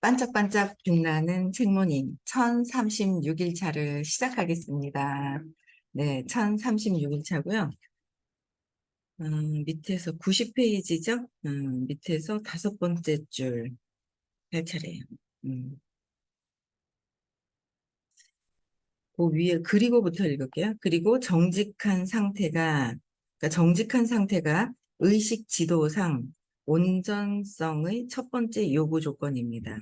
반짝반짝 빛나는 책무님 1036일차를 시작하겠습니다. 네, 1036일차고요. 밑에서 90페이지죠? 밑에서 다섯 번째 줄 할 차례예요. 음, 그 위에 그리고부터 읽을게요. 그리고 그러니까 정직한 상태가 의식 지도상 온전성의 첫 번째 요구 조건입니다.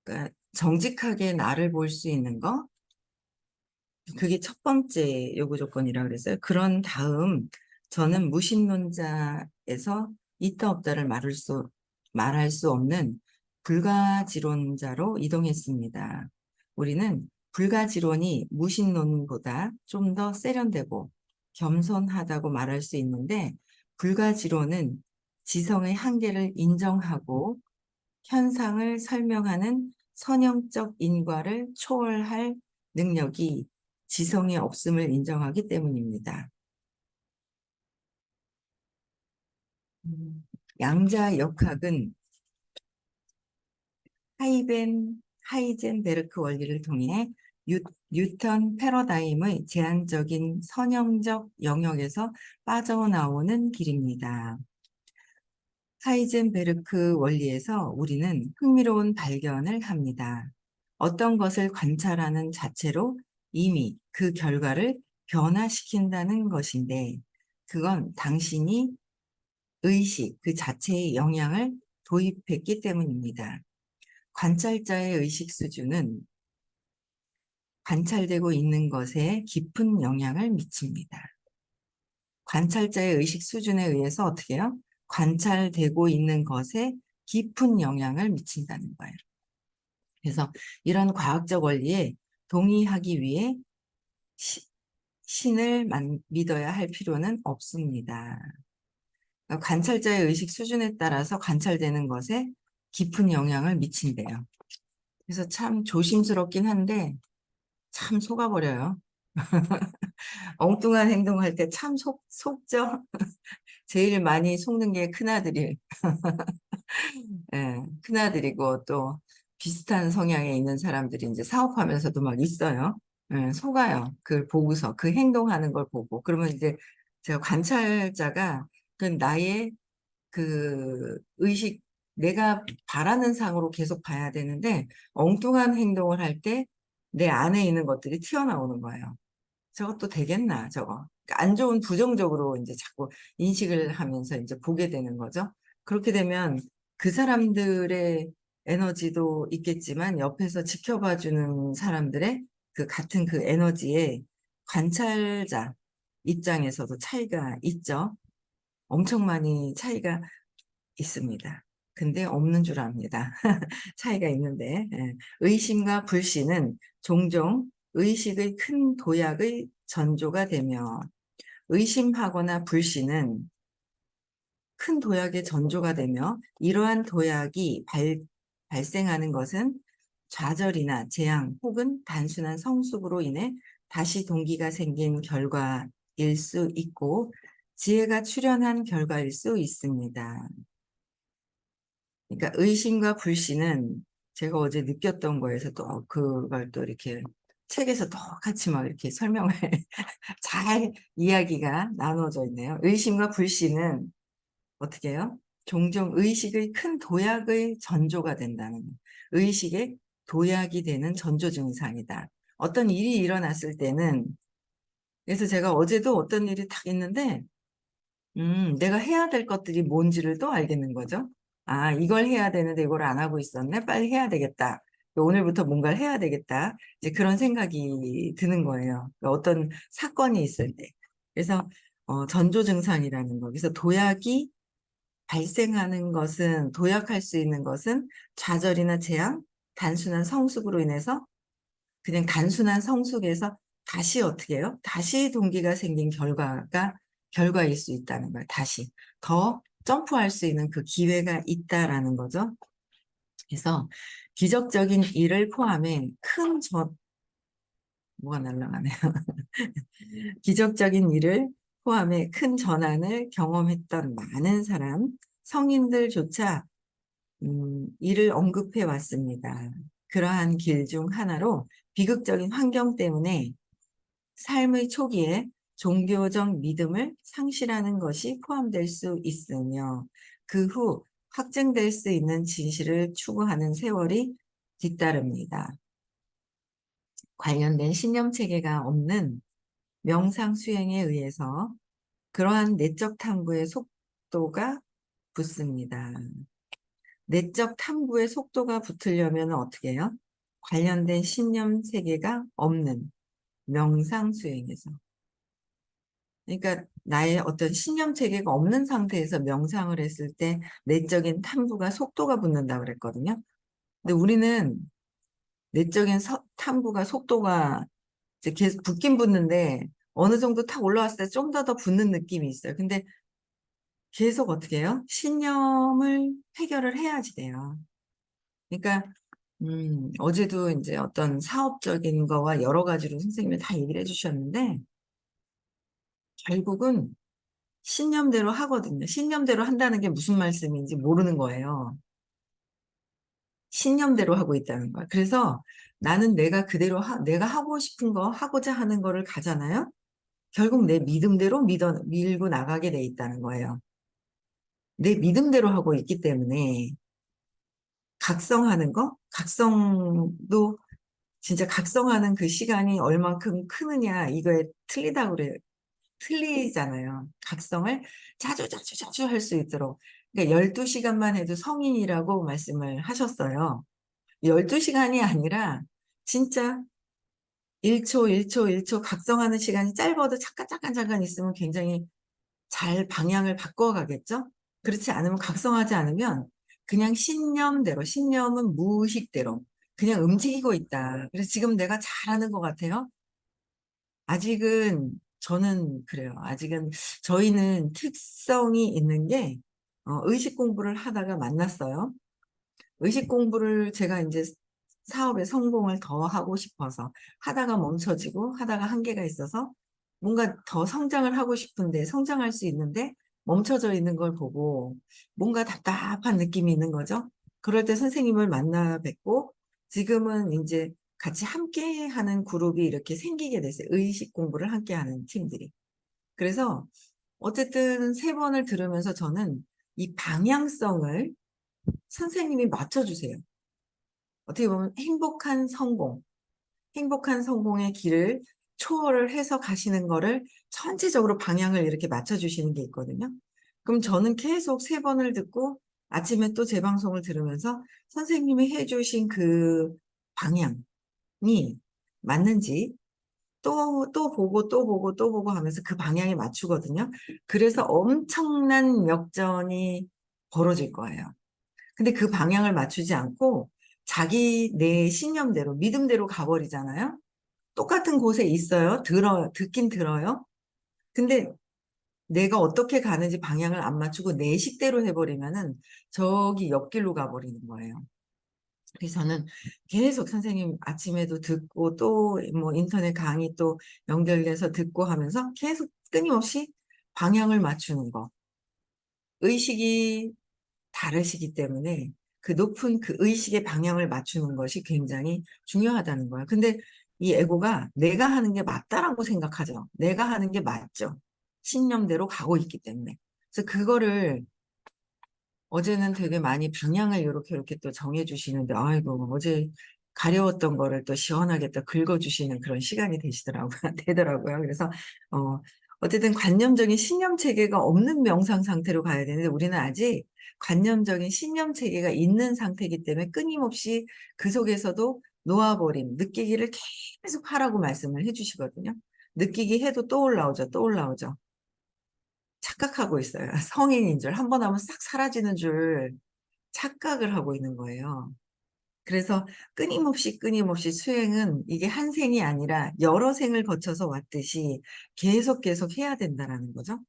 그러니까 정직하게 나를 볼 수 있는 거, 그게 첫 번째 요구 조건이라고 그랬어요. 그런 다음 저는 무신론자에서 있다 없다를 말할 수 없는 불가지론자로 이동했습니다. 우리는 불가지론이 무신론보다 좀 더 세련되고 겸손하다고 말할 수 있는데, 불가지론은 지성의 한계를 인정하고 현상을 설명하는 선형적 인과를 초월할 능력이 지성에 없음을 인정하기 때문입니다. 양자 역학은 하이젠베르크 원리를 통해 뉴, 뉴턴 패러다임의 제한적인 선형적 영역에서 빠져나오는 길입니다. 하이젠베르크 원리에서 우리는 흥미로운 발견을 합니다. 어떤 것을 관찰하는 자체로 이미 그 결과를 변화시킨다는 것인데, 그건 당신이 의식 그 자체의 영향을 도입했기 때문입니다. 관찰자의 의식 수준은 관찰되고 있는 것에 깊은 영향을 미칩니다. 관찰자의 의식 수준에 의해서 어떻게 해요? 관찰되고 있는 것에 깊은 영향을 미친다는 거예요. 그래서 이런 과학적 원리에 동의하기 위해 신을 믿어야 할 필요는 없습니다. 그러니까 관찰자의 의식 수준에 따라서 관찰되는 것에 깊은 영향을 미친대요. 그래서 참 조심스럽긴 한데 참 속아버려요. 엉뚱한 행동할 때 참 속죠? 제일 많이 속는 게 큰아들이, 예, 큰아들이고 또 비슷한 성향에 있는 사람들이 이제 사업하면서도 막 있어요. 예, 속아요. 그걸 보고서 그 행동하는 걸 보고. 그러면 이제 제가 관찰자가 그 나의 그 의식, 내가 바라는 상으로 계속 봐야 되는데 엉뚱한 행동을 할 때 내 안에 있는 것들이 튀어나오는 거예요. 저것도 되겠나, 저거. 그러니까 안 좋은 부정적으로 이제 자꾸 인식을 하면서 이제 보게 되는 거죠. 그렇게 되면 그 사람들의 에너지도 있겠지만 옆에서 지켜봐 주는 사람들의 그 같은 그 에너지에 관찰자 입장에서도 차이가 있죠. 엄청 많이 차이가 있습니다. 근데 없는 줄 압니다. 차이가 있는데, 예. 의심과 불신은 종종 의식의 큰 도약의 전조가 되며, 의심하거나 불신은 큰 도약의 전조가 되며, 이러한 도약이 발생하는 것은 좌절이나 재앙 혹은 단순한 성숙으로 인해 다시 동기가 생긴 결과일 수 있고, 지혜가 출현한 결과일 수 있습니다. 그러니까 의심과 불신은 제가 어제 느꼈던 거에서 또 그걸 또 이렇게 책에서 똑같이 막 이렇게 설명을 잘 이야기가 나눠져 있네요. 의심과 불신은 어떻게 해요? 종종 의식의 큰 도약의 전조가 된다는 거예요. 의식의 도약이 되는 전조 증상이다. 어떤 일이 일어났을 때는, 그래서 제가 어제도 어떤 일이 딱 있는데 내가 해야 될 것들이 뭔지를 또 알겠는 거죠. 아, 이걸 해야 되는데 이걸 안 하고 있었네. 빨리 해야 되겠다. 오늘부터 뭔가를 해야 되겠다. 이제 그런 생각이 드는 거예요. 어떤 사건이 있을 때. 그래서 전조 증상이라는 거. 그래서 도약이 발생하는 것은, 도약할 수 있는 것은 좌절이나 재앙, 단순한 성숙으로 인해서, 그냥 단순한 성숙에서 다시 어떻게 해요? 다시 동기가 생긴 결과일 수 있다는 거예요. 다시 더 점프할 수 있는 그 기회가 있다라는 거죠. 그래서 기적적인 일을 포함해 뭐가 날라가네요. 기적적인 일을 포함해 큰 전환을 경험했던 많은 사람, 성인들조차 이를 언급해 왔습니다. 그러한 길 중 하나로 비극적인 환경 때문에 삶의 초기에 종교적 믿음을 상실하는 것이 포함될 수 있으며 그 후 확증될 수 있는 진실을 추구하는 세월이 뒤따릅니다. 관련된 신념 체계가 없는 명상 수행에 의해서 그러한 내적 탐구의 속도가 붙습니다. 내적 탐구의 속도가 붙으려면 어떻게 해요? 관련된 신념 체계가 없는 명상 수행에서. 그러니까 나의 어떤 신념 체계가 없는 상태에서 명상을 했을 때 내적인 탐구가 속도가 붙는다 그랬거든요. 근데 우리는 내적인 탐구가 속도가 이제 계속 붙긴 붙는데 어느 정도 탁 올라왔을 때 좀 더 붙는 느낌이 있어요. 근데 계속 어떻게 해요? 신념을 해결을 해야지 돼요. 그러니까 어제도 이제 어떤 사업적인 거와 여러 가지로 선생님이 다 얘기를 해주셨는데 결국은 신념대로 하거든요. 신념대로 한다는 게 무슨 말씀인지 모르는 거예요. 신념대로 하고 있다는 거야. 그래서 나는 내가 그대로 내가 하고 싶은 거, 하고자 하는 거를 가잖아요. 결국 내 믿음대로 밀고 나가게 돼 있다는 거예요. 내 믿음대로 하고 있기 때문에 각성하는 거, 각성도 진짜 각성하는 그 시간이 얼만큼 크느냐 이거에 틀리다고 그래요. 틀리잖아요. 각성을 자주 자주 자주 할 수 있도록. 그러니까 12시간만 해도 성인이라고 말씀을 하셨어요. 12시간이 아니라 진짜 1초, 1초, 1초 각성하는 시간이 짧아도 잠깐, 잠깐, 잠깐 있으면 굉장히 잘 방향을 바꿔가겠죠? 그렇지 않으면 각성하지 않으면 그냥 신념대로, 신념은 무의식대로 그냥 움직이고 있다. 그래서 지금 내가 잘하는 것 같아요. 아직은 저는 그래요. 아직은 저희는 특성이 있는 게 의식 공부를 하다가 만났어요. 의식 공부를 제가 이제 사업에 성공을 더 하고 싶어서 하다가 멈춰지고 하다가 한계가 있어서 뭔가 더 성장을 하고 싶은데 성장할 수 있는데 멈춰져 있는 걸 보고 뭔가 답답한 느낌이 있는 거죠. 그럴 때 선생님을 만나 뵙고 지금은 이제 같이 함께 하는 그룹이 이렇게 생기게 됐어요. 의식 공부를 함께 하는 팀들이. 그래서 어쨌든 세 번을 들으면서 저는 이 방향성을 선생님이 맞춰주세요. 어떻게 보면 행복한 성공의 길을 초월을 해서 가시는 거를 전체적으로 방향을 이렇게 맞춰주시는 게 있거든요. 그럼 저는 계속 세 번을 듣고 아침에 또 재방송을 들으면서 선생님이 해주신 그 방향이 맞는지 또 보고 또 보고 또 보고 하면서 그 방향에 맞추거든요. 그래서 엄청난 역전이 벌어질 거예요. 근데 그 방향을 맞추지 않고 자기 내 신념대로, 믿음대로 가버리잖아요. 똑같은 곳에 있어요. 듣긴 들어요. 근데 내가 어떻게 가는지 방향을 안 맞추고 내 식대로 해버리면은 저기 옆길로 가버리는 거예요. 그래서 저는 계속 선생님 아침에도 듣고 또 뭐 인터넷 강의 또 연결돼서 듣고 하면서 계속 끊임없이 방향을 맞추는 거. 의식이 다르시기 때문에 그 높은 그 의식의 방향을 맞추는 것이 굉장히 중요하다는 거예요. 근데 이 에고가 내가 하는 게 맞다라고 생각하죠. 내가 하는 게 맞죠. 신념대로 가고 있기 때문에. 그래서 그거를 어제는 되게 많이 방향을 이렇게 또 정해주시는데, 아이고, 어제 가려웠던 거를 또 시원하게 또 긁어주시는 그런 시간이 되더라고요. 그래서, 어, 어쨌든 관념적인 신념 체계가 없는 명상 상태로 가야 되는데, 우리는 아직 관념적인 신념 체계가 있는 상태이기 때문에 끊임없이 그 속에서도 놓아버림, 느끼기를 계속 하라고 말씀을 해주시거든요. 느끼기 해도 또 올라오죠, 또 올라오죠. 착각하고 있어요. 성인인 줄, 한 번 하면 싹 사라지는 줄 착각을 하고 있는 거예요. 그래서 끊임없이 수행은 이게 한 생이 아니라 여러 생을 거쳐서 왔듯이 계속 해야 된다는 거죠.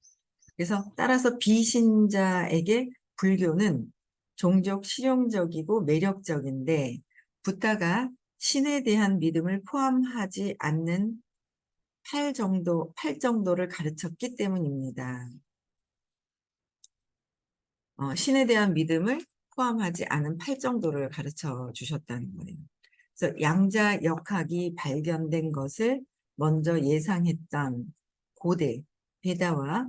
그래서 따라서 비신자에게 불교는 종족 실용적이고 매력적인데 붓다가 신에 대한 믿음을 포함하지 않는 팔 정도를 가르쳤기 때문입니다. 신에 대한 믿음을 포함하지 않은 8정도를 가르쳐 주셨다는 거예요. 그래서 양자 역학이 발견된 것을 먼저 예상했던 고대 베다와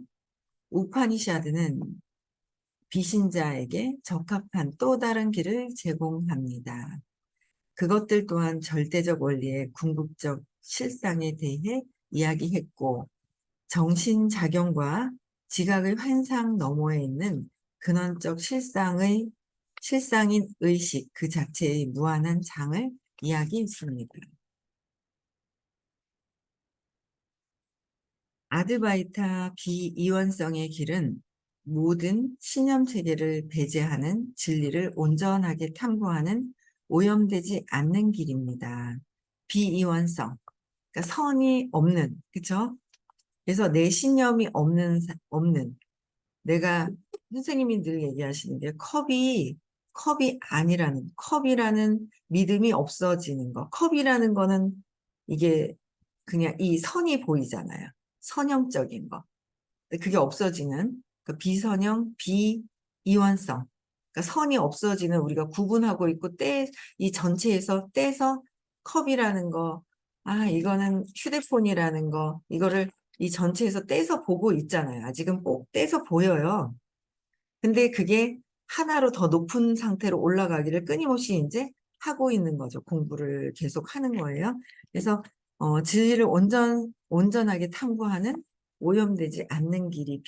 우파니샤드는 비신자에게 적합한 또 다른 길을 제공합니다. 그것들 또한 절대적 원리의 궁극적 실상에 대해 이야기했고, 정신작용과 지각의 환상 너머에 있는 근원적 실상인 의식 그 자체의 무한한 장을 이야기했습니다. 아드바이타 비이원성의 길은 모든 신념체계를 배제하는 진리를 온전하게 탐구하는 오염되지 않는 길입니다. 비이원성, 그러니까 선이 없는, 그렇죠? 그래서 내 신념이 없는 내가 선생님이 늘 얘기하시는 게 컵이 아니라는 컵이라는 믿음이 없어지는 거. 컵이라는 거는 이게 그냥 이 선이 보이잖아요. 선형적인 거. 근데 그게 없어지는 그 비선형, 비이원성. 그러니까 선이 없어지는 우리가 구분하고 있고 이 전체에서 떼서 컵이라는 거, 이거는 휴대폰이라는 거, 이거를 이 전체에서 떼서 보고 있잖아요. 아직은 꼭 떼서 보여요. 근데 그게 하나로 더 높은 상태로 올라가기를 끊임없이 이제 하고 있는 거죠. 공부를 계속 하는 거예요. 그래서 진리를 온전하게 탐구하는 오염되지 않는 길이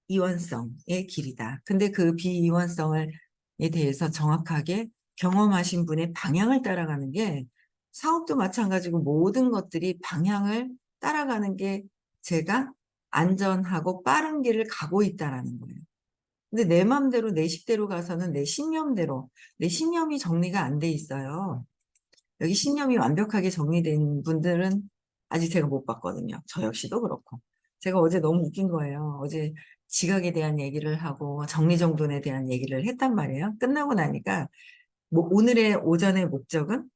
비이원성의 길이다. 근데 그 비이원성에 대해서 정확하게 경험하신 분의 방향을 따라가는 게 사업도 마찬가지고 모든 것들이 방향을 따라가는 게 제가 안전하고 빠른 길을 가고 있다라는 거예요. 근데 내 맘대로 내 식대로 가서는 내 신념이 정리가 안 돼 있어요. 여기 신념이 완벽하게 정리된 분들은 아직 제가 못 봤거든요. 저 역시도 그렇고. 제가 어제 너무 웃긴 거예요. 어제 지각에 대한 얘기를 하고 정리정돈에 대한 얘기를 했단 말이에요. 끝나고 나니까 오늘의 오전의 목적은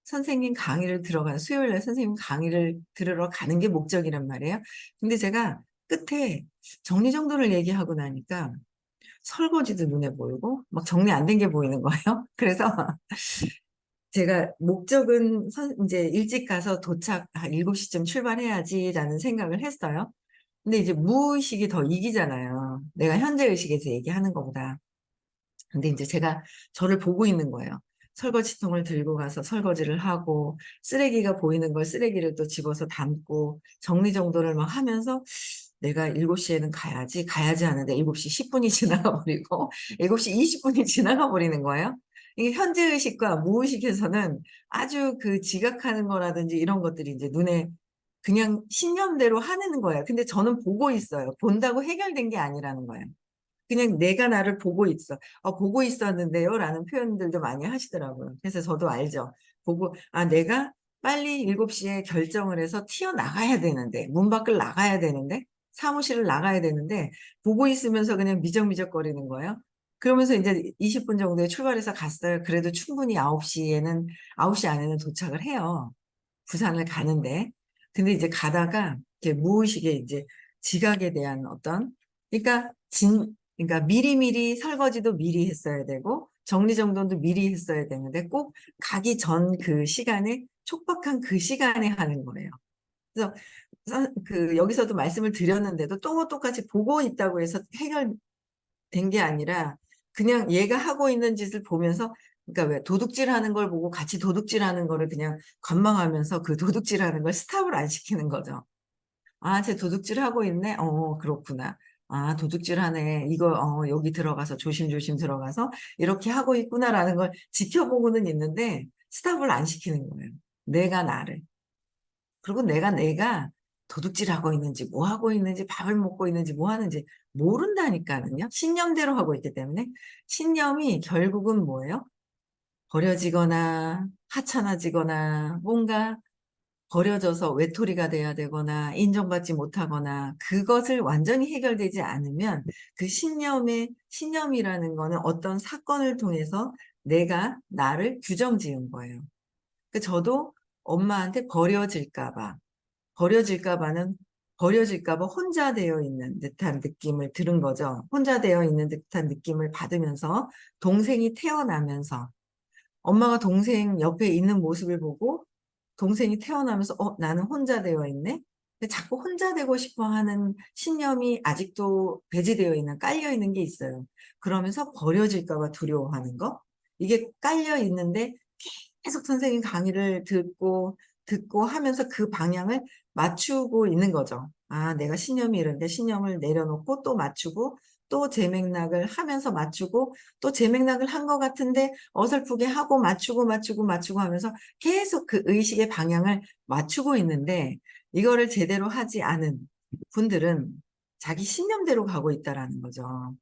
선생님 강의를 수요일날 선생님 강의를 들으러 가는 게 목적이란 말이에요. 근데 제가 끝에 정리정돈을 얘기하고 나니까 설거지도 눈에 보이고 막 정리 안 된 게 보이는 거예요. 그래서 제가 목적은 이제 일찍 가서 도착 7시쯤 출발해야지라는 생각을 했어요. 근데 이제 무의식이 더 이기잖아요. 내가 현재 의식에서 얘기하는 것보다. 근데 이제 제가 저를 보고 있는 거예요. 설거지통을 들고 가서 설거지를 하고 쓰레기가 보이는 걸 쓰레기를 또 집어서 담고 정리정돈을 막 하면서 내가 7시에는 가야지 하는데 7시 10분이 지나가 버리고 7시 20분이 지나가 버리는 거예요. 이게 현재의식과 무의식에서는 아주 그 지각하는 거라든지 이런 것들이 이제 눈에 그냥 신념대로 하는 거예요. 근데 저는 보고 있어요. 본다고 해결된 게 아니라는 거예요. 그냥 내가 나를 보고 있어. 보고 있었는데요. 라는 표현들도 많이 하시더라고요. 그래서 저도 알죠. 내가 빨리 7시에 결정을 해서 튀어나가야 되는데, 문 밖을 나가야 되는데, 사무실을 나가야 되는데, 보고 있으면서 그냥 미적미적거리는 거예요. 그러면서 이제 20분 정도에 출발해서 갔어요. 그래도 충분히 9시 안에는 도착을 해요. 부산을 가는데. 근데 이제 가다가, 이제 무의식에 이제 지각에 대한 그러니까 그러니까 미리미리 설거지도 미리 했어야 되고 정리정돈도 미리 했어야 되는데 꼭 가기 전 그 시간에 촉박한 그 시간에 하는 거예요. 그래서 여기서도 말씀을 드렸는데도 또 똑같이 보고 있다고 해서 해결된 게 아니라 그냥 얘가 하고 있는 짓을 보면서 그러니까 왜 도둑질하는 걸 보고 같이 도둑질하는 거를 그냥 관망하면서 그 도둑질하는 걸 스탑을 안 시키는 거죠. 쟤 도둑질 하고 있네? 그렇구나. 도둑질 하네. 이거, 여기 들어가서 조심조심 들어가서 이렇게 하고 있구나라는 걸 지켜보고는 있는데 스탑을 안 시키는 거예요. 내가 나를. 그리고 내가 도둑질 하고 있는지, 뭐 하고 있는지, 밥을 먹고 있는지, 뭐 하는지 모른다니까는요. 신념대로 하고 있기 때문에. 신념이 결국은 뭐예요? 버려지거나, 하찮아지거나, 뭔가 버려져서 외톨이가 돼야 되거나 인정받지 못하거나 그것을 완전히 해결되지 않으면 그 신념이라는 거는 어떤 사건을 통해서 내가 나를 규정 지은 거예요. 저도 엄마한테 버려질까 봐는 버려질까 봐 혼자 되어 있는 듯한 느낌을 들은 거죠. 혼자 되어 있는 듯한 느낌을 받으면서 동생이 태어나면서 엄마가 동생 옆에 있는 모습을 보고 동생이 태어나면서 나는 혼자 되어 있네. 근데 자꾸 혼자 되고 싶어 하는 신념이 아직도 배제되어 있는, 깔려 있는 게 있어요. 그러면서 버려질까 봐 두려워하는 거. 이게 깔려 있는데 계속 선생님 강의를 듣고 하면서 그 방향을 맞추고 있는 거죠. 아, 내가 신념이 이런데 신념을 내려놓고 또 맞추고 또 재맥락을 하면서 맞추고 또 재맥락을 한 것 같은데 어설프게 하고 맞추고 하면서 계속 그 의식의 방향을 맞추고 있는데 이거를 제대로 하지 않은 분들은 자기 신념대로 가고 있다라는 거죠.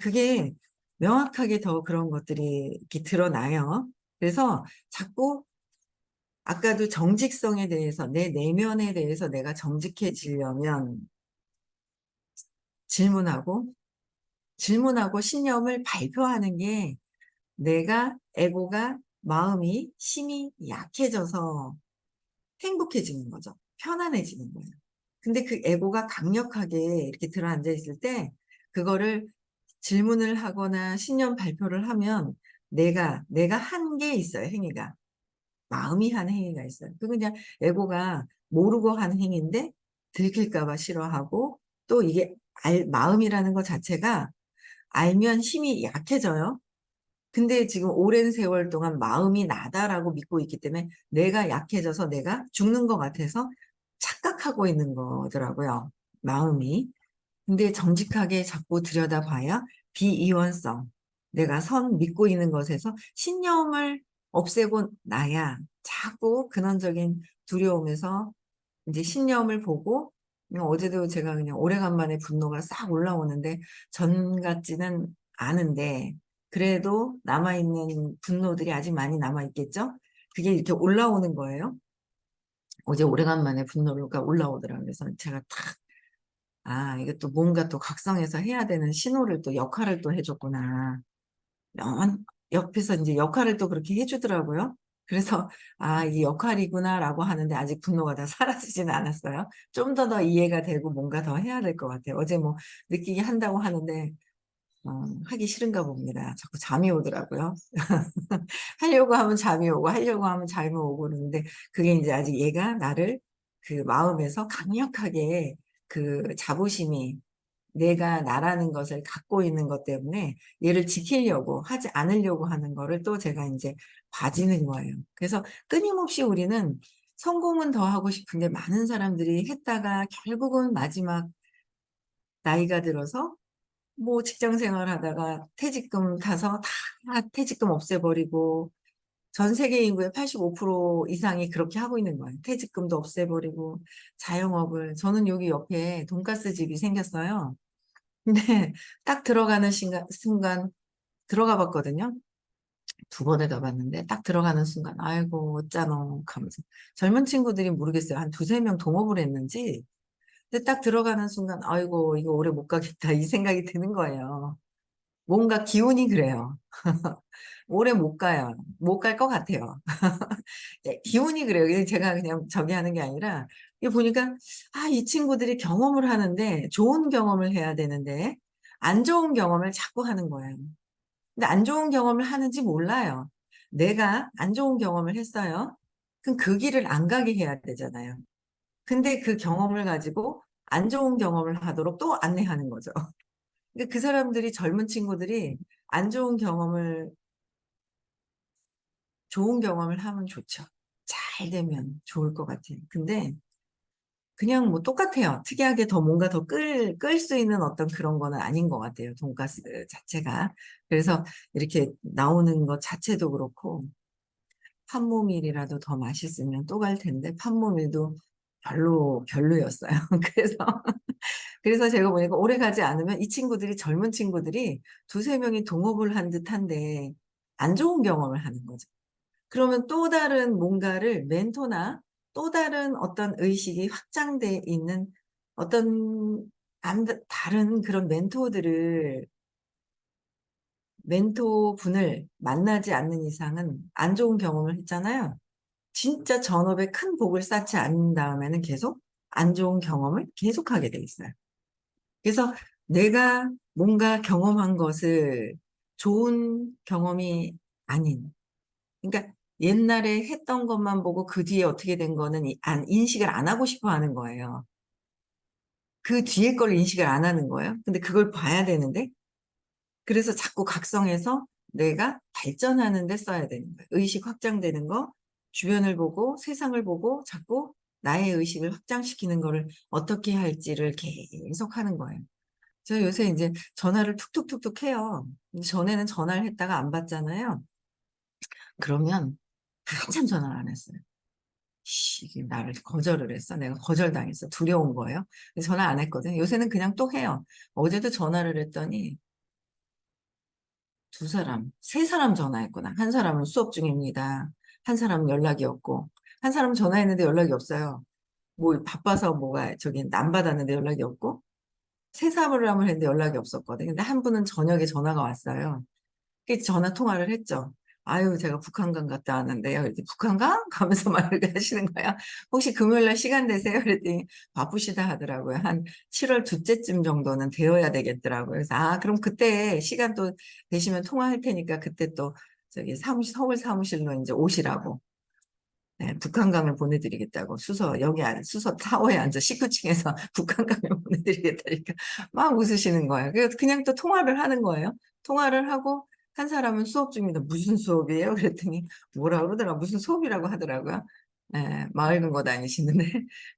그게 명확하게 더 그런 것들이 이렇게 드러나요. 그래서 자꾸 아까도 정직성에 대해서 내 내면에 대해서 내가 정직해지려면 질문하고 질문하고 신념을 발표하는 게 내가 에고가 마음이 심이 약해져서 행복해지는 거죠. 편안해지는 거예요. 근데 그 에고가 강력하게 이렇게 들어앉아 있을 때 그거를 질문을 하거나 신념 발표를 하면 내가 한 게 있어요, 행위가. 마음이 하는 행위가 있어요. 그 그냥 에고가 모르고 하는 행위인데 들킬까 봐 싫어하고 또 이게 마음이라는 것 자체가 알면 힘이 약해져요. 근데 지금 오랜 세월 동안 마음이 나다라고 믿고 있기 때문에 내가 약해져서 내가 죽는 것 같아서 착각하고 있는 거더라고요. 마음이. 근데 정직하게 자꾸 들여다봐야 비이원성, 내가 선 믿고 있는 것에서 신념을 없애고 나야 자꾸 근원적인 두려움에서 이제 신념을 보고 어제도 제가 그냥 오래간만에 분노가 싹 올라오는데 전 같지는 않은데 그래도 남아있는 분노들이 아직 많이 남아있겠죠? 그게 이렇게 올라오는 거예요. 어제 오래간만에 분노가 올라오더라고요. 그래서 제가 이것도 뭔가 또 각성해서 해야 되는 신호를 또 역할을 또 해줬구나. 옆에서 이제 역할을 또 그렇게 해주더라고요. 그래서, 이게 역할이구나라고 하는데 아직 분노가 다 사라지진 않았어요. 좀 더 이해가 되고 뭔가 더 해야 될 것 같아요. 어제 뭐 느끼게 한다고 하는데, 하기 싫은가 봅니다. 자꾸 잠이 오더라고요. 하려고 하면 잠이 오고, 하려고 하면 잠이 오고 그러는데, 그게 이제 아직 얘가 나를 그 마음에서 강력하게 그 자부심이 내가 나라는 것을 갖고 있는 것 때문에 얘를 지키려고 하지 않으려고 하는 거를 또 제가 이제 봐지는 거예요. 그래서 끊임없이 우리는 성공은 더 하고 싶은데 많은 사람들이 했다가 결국은 마지막 나이가 들어서 뭐 직장 생활 하다가 퇴직금 타서 다 퇴직금 없애버리고 전 세계 인구의 85% 이상이 그렇게 하고 있는 거예요. 퇴직금도 없애버리고 자영업을. 저는 여기 옆에 돈가스 집이 생겼어요. 근데 딱 들어가는 순간 들어가 봤거든요. 두 번에 가봤는데 딱 들어가는 순간 아이고 어쩌노 하면서 젊은 친구들이 모르겠어요. 한 두세 명 동업을 했는지 근데 딱 들어가는 순간 아이고 이거 오래 못 가겠다 이 생각이 드는 거예요. 뭔가 기운이 그래요. 오래 못 가요. 못 갈 것 같아요. 네, 기운이 그래요. 이게 제가 그냥 저기 하는 게 아니라 이게 보니까 이 친구들이 경험을 하는데 좋은 경험을 해야 되는데 안 좋은 경험을 자꾸 하는 거예요. 근데 안 좋은 경험을 하는지 몰라요. 내가 안 좋은 경험을 했어요. 그럼 그 길을 안 가게 해야 되잖아요. 근데 그 경험을 가지고 안 좋은 경험을 하도록 또 안내하는 거죠. 그러니까 그 사람들이 젊은 친구들이 안 좋은 경험을 좋은 경험을 하면 좋죠. 잘 되면 좋을 것 같아요. 근데 그냥 뭐 똑같아요. 특이하게 더 뭔가 더 끌 수 있는 어떤 그런 거는 아닌 것 같아요. 돈가스 자체가. 그래서 이렇게 나오는 것 자체도 그렇고, 판모밀이라도 더 맛있으면 또 갈 텐데, 판모밀도 별로였어요. 그래서, 그래서 제가 보니까 오래 가지 않으면 이 친구들이, 젊은 친구들이 두세 명이 동업을 한 듯한데, 안 좋은 경험을 하는 거죠. 그러면 또 다른 뭔가를 멘토나 또 다른 어떤 의식이 확장돼 있는 어떤 다른 그런 멘토분을 만나지 않는 이상은 안 좋은 경험을 했잖아요. 진짜 전업에 큰 복을 쌓지 않은 다음에는 계속 안 좋은 경험을 계속하게 돼 있어요. 그래서 내가 뭔가 경험한 것을 좋은 경험이 아닌, 그러니까 옛날에 했던 것만 보고 그 뒤에 어떻게 된 거는 인식을 안 하고 싶어 하는 거예요. 그 뒤에 걸 인식을 안 하는 거예요. 근데 그걸 봐야 되는데, 그래서 자꾸 각성해서 내가 발전하는 데 써야 되는 거예요. 의식 확장되는 거, 주변을 보고 세상을 보고 자꾸 나의 의식을 확장시키는 거를 어떻게 할지를 계속 하는 거예요. 저 요새 이제 전화를 툭툭툭툭 해요. 근데 전에는 전화를 했다가 안 받잖아요. 그러면 한참 전화를 안 했어요. 이게 나를 거절을 했어. 내가 거절당했어. 두려운 거예요. 그래서 전화 안 했거든요. 요새는 그냥 또 해요. 어제도 전화를 했더니 두 사람, 세 사람 전화했구나. 한 사람은 수업 중입니다. 한 사람은 연락이 없고, 한 사람은 전화했는데 연락이 없어요. 뭐 바빠서 뭐가 저기 안 받았는데 연락이 없고, 세 사람을 했는데 연락이 없었거든요. 근데 한 분은 저녁에 전화가 왔어요. 그래서 전화 통화를 했죠. 아유, 제가 북한강 갔다 왔는데요. 이렇게 북한강? 가면서 막 이렇게 하시는 거야. 혹시 금요일 날 시간 되세요? 그랬더니 바쁘시다 하더라고요. 한 7월 둘째쯤 정도는 되어야 되겠더라고요. 그래서 그럼 그때 시간 또 되시면 통화할 테니까 그때 또 저기 서울 사무실로 이제 오시라고. 네, 북한강을 보내드리겠다고 수서 타워에 앉아 19층에서 북한강을 보내드리겠다니까 막 웃으시는 거예요. 그래서 그냥 또 통화를 하는 거예요. 통화를 하고 한 사람은 수업 중입니다. 무슨 수업이에요? 그랬더니 뭐라 그러더라. 무슨 수업이라고 하더라고요. 마을 근고 다니시는데.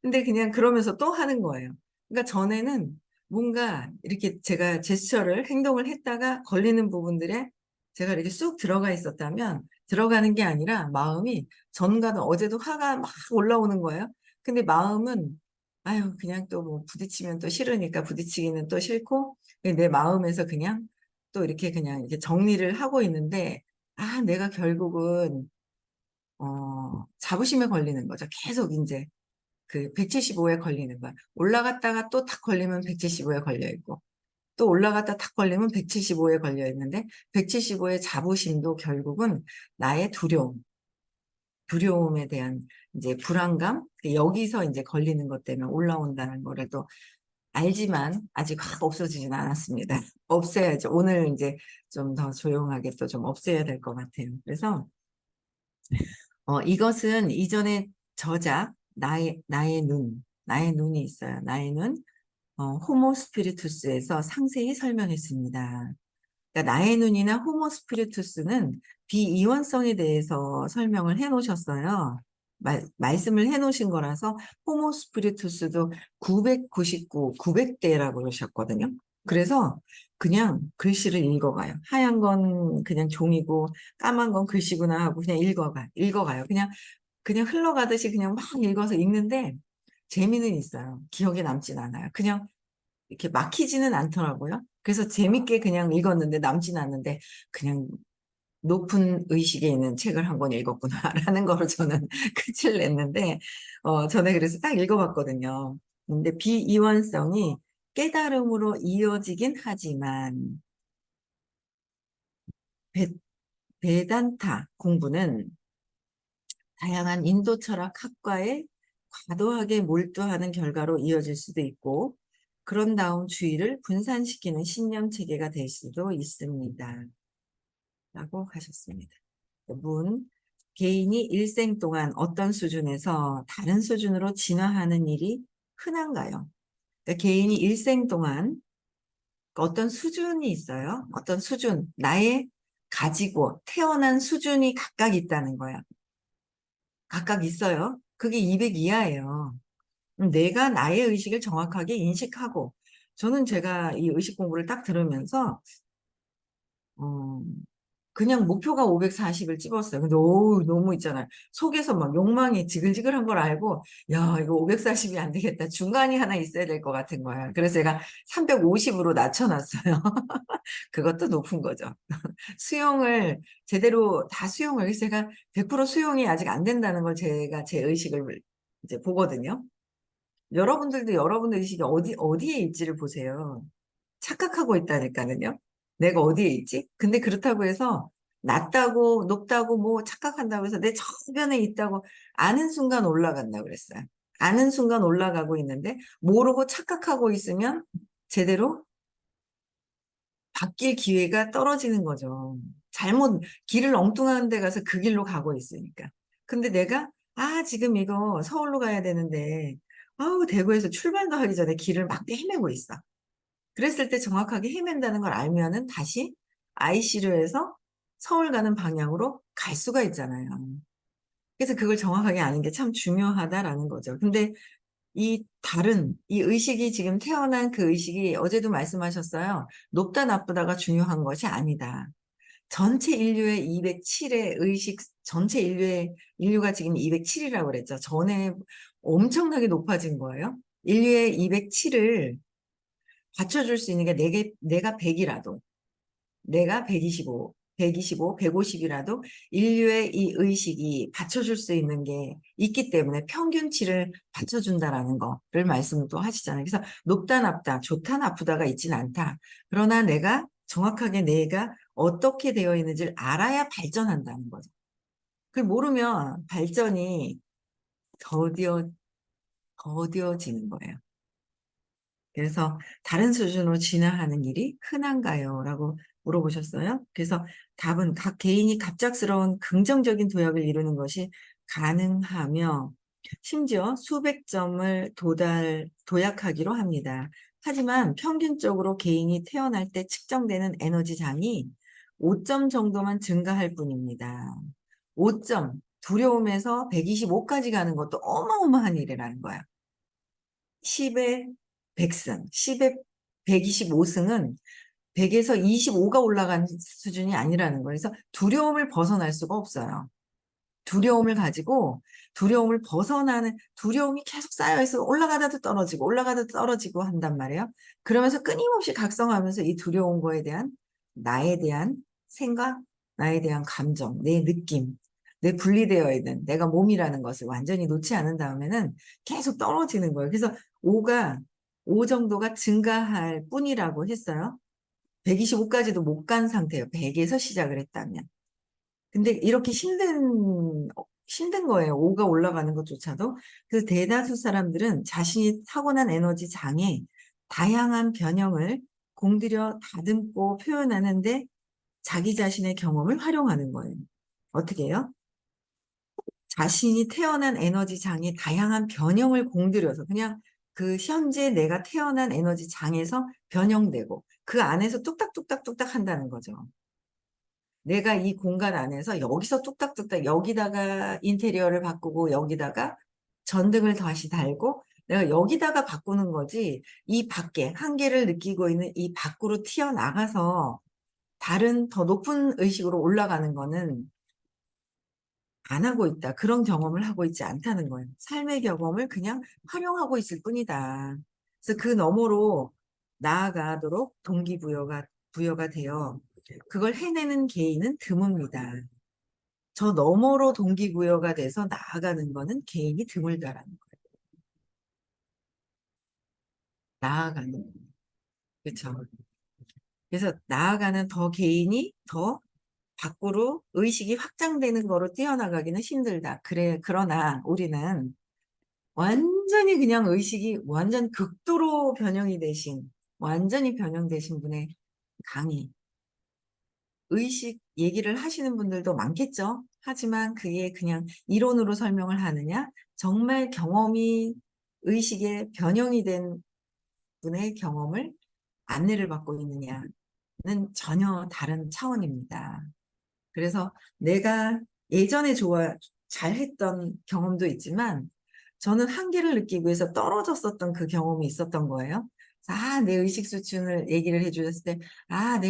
근데 그냥 그러면서 또 하는 거예요. 그러니까 전에는 뭔가 이렇게 제가 제스처를 행동을 했다가 걸리는 부분들에 제가 이렇게 쑥 들어가 있었다면 들어가는 게 아니라 마음이 전가는 어제도 화가 막 올라오는 거예요. 근데 마음은 아유 그냥 또 뭐 부딪히면 또 싫으니까 부딪히기는 또 싫고 내 마음에서 그냥 또 이렇게 그냥 이렇게 정리를 하고 있는데 내가 결국은 자부심에 걸리는 거죠. 계속 이제 그 175에 걸리는 거야. 올라갔다가 또 탁 걸리면 175에 걸려 있고 또 올라갔다 탁 걸리면 175에 걸려 있는데 175의 자부심도 결국은 나의 두려움에 대한 이제 불안감, 여기서 이제 걸리는 것 때문에 올라온다는 거를 또 알지만 아직 확 없어지진 않았습니다. 없애야죠. 오늘 이제 좀 더 조용하게 또 좀 없애야 될 것 같아요. 그래서 이것은 이전에 저작 나의 눈이 있어요. 나의 눈 호모 스피리투스에서 상세히 설명했습니다. 그러니까 나의 눈이나 호모 스피리투스는 비이원성에 대해서 설명을 해 놓으셨어요. 말씀을 해 놓으신 거라서 호모 스피리투스도 999, 900대라고 그러셨거든요. 그래서 그냥 글씨를 읽어가요. 하얀 건 그냥 종이고 까만 건 글씨구나 하고 그냥 읽어가요. 그냥 흘러가듯이 그냥 막 읽어서 읽는데 재미는 있어요. 기억에 남진 않아요. 그냥 이렇게 막히지는 않더라고요. 그래서 재밌게 그냥 읽었는데 남진 않는데 그냥 높은 의식에 있는 책을 한 권 읽었구나라는 거로 저는 끝을 냈는데 전에 그래서 딱 읽어봤거든요. 근데 비이원성이 깨달음으로 이어지긴 하지만 베, 베단타 공부는 다양한 인도 철학 학과에 과도하게 몰두하는 결과로 이어질 수도 있고 그런 다음 주의를 분산시키는 신념 체계가 될 수도 있습니다. 라고 하셨습니다. 개인이 일생 동안 어떤 수준에서 다른 수준으로 진화하는 일이 흔한가요? 그러니까 개인이 일생 동안 어떤 수준이 있어요. 어떤 수준, 나의 가지고 태어난 수준이 각각 있다는 거야. 각각 있어요. 그게 200 이하예요. 내가 나의 의식을 정확하게 인식하고, 저는 제가 이 의식 공부를 딱 들으면서, 어, 그냥 목표가 540을 찝었어요. 근데, 너무 있잖아요. 속에서 막 욕망이 지글지글한 걸 알고, 야, 이거 540이 안 되겠다. 중간이 하나 있어야 될 것 같은 거야. 그래서 제가 350으로 낮춰놨어요. 그것도 높은 거죠. 수용을 제대로 다 수용을 해서 제가 100% 수용이 아직 안 된다는 걸 제가 제 의식을 이제 보거든요. 여러분들도 여러분의 의식이 어디에 있지를 보세요. 착각하고 있다니까는요. 내가 어디에 있지? 근데 그렇다고 해서 낮다고 높다고 뭐 착각한다고 해서 내 저변에 있다고 아는 순간 올라간다고 그랬어요. 아는 순간 올라가고 있는데 모르고 착각하고 있으면 제대로 바뀔 기회가 떨어지는 거죠. 잘못 길을 엉뚱한 데 가서 그 길로 가고 있으니까. 근데 내가 지금 이거 서울로 가야 되는데 대구에서 출발도 하기 전에 길을 막 헤매고 있어. 그랬을 때 정확하게 헤맨다는 걸 알면은 다시 IC로에서 서울 가는 방향으로 갈 수가 있잖아요. 그래서 그걸 정확하게 아는 게 참 중요하다라는 거죠. 근데 이 의식이 지금 태어난 그 의식이 어제도 말씀하셨어요. 높다 나쁘다가 중요한 것이 아니다. 전체 인류의 207의 의식, 전체 인류가 지금 207이라고 그랬죠. 전에 엄청나게 높아진 거예요. 인류의 207을 받쳐줄 수 있는 게 내가 100이라도, 내가 125, 150이라도 인류의 이 의식이 받쳐줄 수 있는 게 있기 때문에 평균치를 받쳐준다라는 거를 말씀을 또 하시잖아요. 그래서 높다, nap다, 좋다, 나쁘다가 있지는 않다. 그러나 정확하게 내가 어떻게 되어 있는지를 알아야 발전한다는 거죠. 그걸 모르면 발전이 더디어, 더디어지는 거예요. 그래서 다른 수준으로 진화하는 일이 흔한가요? 라고 물어보셨어요. 그래서 답은 각 개인이 갑작스러운 긍정적인 도약을 이루는 것이 가능하며 심지어 수백 점을 도약하기로 합니다. 하지만 평균적으로 개인이 태어날 때 측정되는 에너지장이 5점 정도만 증가할 뿐입니다. 5점, 두려움에서 125까지 가는 것도 어마어마한 일이라는 거야. 10에 100승, 10에 125승은 100에서 25가 올라간 수준이 아니라는 거예요. 그래서 두려움을 벗어날 수가 없어요. 두려움을 가지고 두려움이 계속 쌓여있어 올라가다도 떨어지고 올라가다도 떨어지고 한단 말이에요. 그러면서 끊임없이 각성하면서 이 두려운 거에 대한 나에 대한 생각, 나에 대한 감정, 내 느낌, 내 분리되어 있는 내가 몸이라는 것을 완전히 놓지 않은 다음에는 계속 떨어지는 거예요. 그래서 5 정도가 증가할 뿐이라고 했어요. 125까지도 못 간 상태예요. 100에서 시작을 했다면. 근데 이렇게 힘든 거예요. 5가 올라가는 것조차도. 그래서 대다수 사람들은 자신이 타고난 에너지 장에 다양한 변형을 공들여 다듬고 표현하는데 자기 자신의 경험을 활용하는 거예요. 어떻게 해요? 자신이 태어난 에너지 장에 다양한 변형을 공들여서 그냥 그 현재 내가 태어난 에너지 장에서 변형되고 그 안에서 뚝딱뚝딱뚝딱 한다는 거죠. 내가 이 공간 안에서 여기서 뚝딱뚝딱 여기다가 인테리어를 바꾸고 여기다가 전등을 다시 달고 내가 여기다가 바꾸는 거지 이 밖에 한계를 느끼고 있는 이 밖으로 튀어나가서 다른 더 높은 의식으로 올라가는 거는 안 하고 있다. 그런 경험을 하고 있지 않다는 거예요. 삶의 경험을 그냥 활용하고 있을 뿐이다. 그래서 그 너머로 나아가도록 부여가 되어 그걸 해내는 개인은 드뭅니다. 저 너머로 동기부여가 돼서 나아가는 거는 개인이 드물다라는 거예요. 나아가는. 그렇죠. 그래서 나아가는 더 개인이 더 밖으로 의식이 확장되는 거로 뛰어나가기는 힘들다. 그러나 우리는 완전히 그냥 의식이 완전 극도로 완전히 변형되신 분의 강의, 의식 얘기를 하시는 분들도 많겠죠. 하지만 그게 그냥 이론으로 설명을 하느냐, 정말 경험이 의식의 변형이 된 분의 경험을 안내를 받고 있느냐는 전혀 다른 차원입니다. 그래서 내가 예전에 잘했던 경험도 있지만 저는 한계를 느끼기 위해서 떨어졌었던 그 경험이 있었던 거예요. 내 의식 수준을 얘기를 해주셨을 때,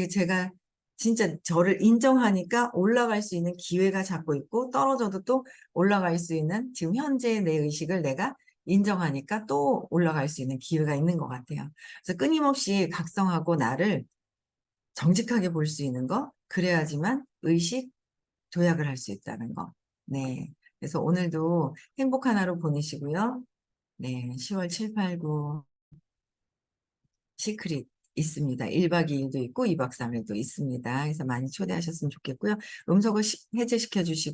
제가 진짜 저를 인정하니까 올라갈 수 있는 기회가 자꾸 있고 떨어져도 또 올라갈 수 있는 지금 현재의 내 의식을 내가 인정하니까 또 올라갈 수 있는 기회가 있는 것 같아요. 그래서 끊임없이 각성하고 나를 정직하게 볼 수 있는 거, 그래야지만 의식 도약을 할 수 있다는 거. 네. 그래서 오늘도 행복한 하루 보내시고요. 네. 10월 7, 8, 9 시크릿 있습니다. 1박 2일도 있고 2박 3일도 있습니다. 그래서 많이 초대하셨으면 좋겠고요. 음성을 해제시켜 주시고요.